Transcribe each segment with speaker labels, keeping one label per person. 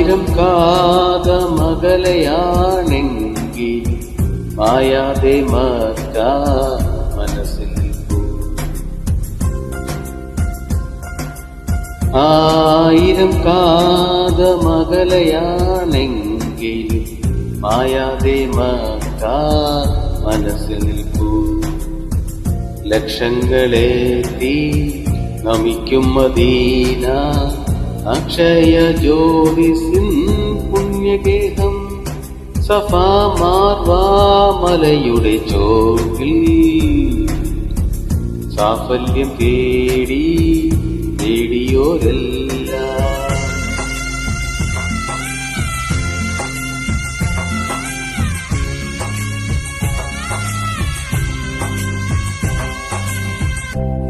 Speaker 1: ആയിരം കാതമകലയാണെങ്കിൽ മായാതെ മക്കാ മനസ്സിൽ ആയിരം കാതമകലയാണെങ്കിലും മായാതെ മക്കാ മനസ്സിൽ നിൽക്കൂ ലക്ഷങ്ങളെത്തി നമിക്കും മദീന അക്ഷയ ജ്യോതിസിൻ പുണ്യഗേഹം സഫാ മാർവാ മലയുടെ ചോട്ടിൽ സാഫല്യം തേടി നേടിയോരെല്ലാം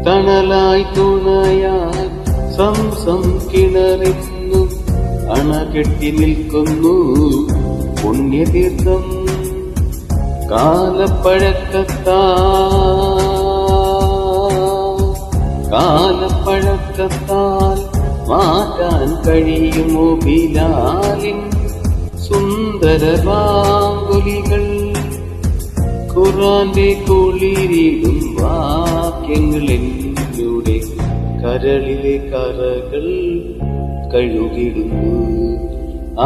Speaker 1: തണലായി തുണയായി സംസം കിണറിന്നു അണകെട്ടി നിൽക്കുന്നു പുണ്യതീർത്ഥം കാലപ്പഴക്കത്താൽ മാറ്റാൻ കഴിയുമോ ബിലാലിൻ സുന്ദര വാങ്കുലികൾ ഖുർആന്റെ കുളിരിടും വാക്യങ്ങൾ എന്നിലൂടെ കരളിലെ കറകൾ കഴുകിടുന്നു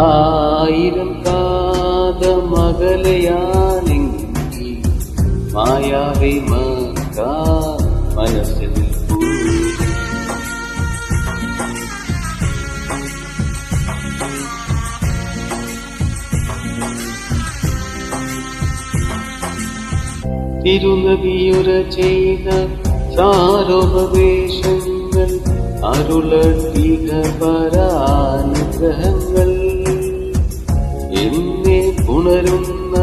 Speaker 1: ആയിരം കാതമകലയാണെങ്കിൽ മായാതെ മക്കാ മനസ്സിൽ നിൽക്കൂ തിരുനബിയുര ചെയ്ത സാരോപദേശങ്ങൾ അരുളീക പരാനുഗ്രഹങ്ങൾ എന്നെ പുണരുന്ന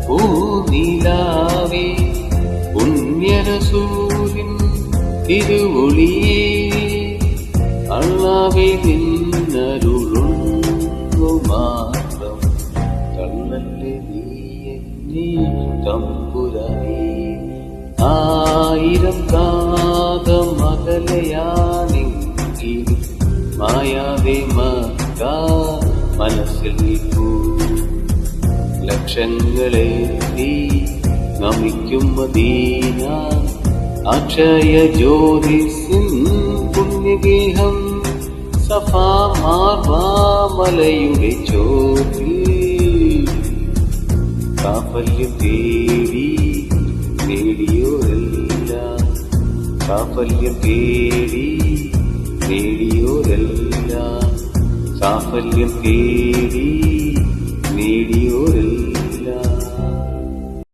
Speaker 1: പൂനിലാവേ പുണ്യരസൂലിൻ തിരുവൊളിയേ അള്ളാവേ നിന്നരുളുന്നു മാത്രം കണ്ണല്ലേ നീ എന്നെ തമ്പുരാനേ ആയിരം കാതമകലയാണെങ്കിൽ മായാതെ മക്കാ മനസ്സിൽ നിൽക്കൂ ലക്ഷങ്ങളെത്തി നമിക്കും മദീന അക്ഷയ ജ്യോതിസിൻ പുണ്യഗേഹം സഫാ മാർവാ മലയുടെ ചോട്ടിൽ സാഫല്യം തേടി നേടിയോരെല്ലാം സാഫല്യം തേടി നേടിയോരെല്ലാം സാഫല്യം തേടി നേടി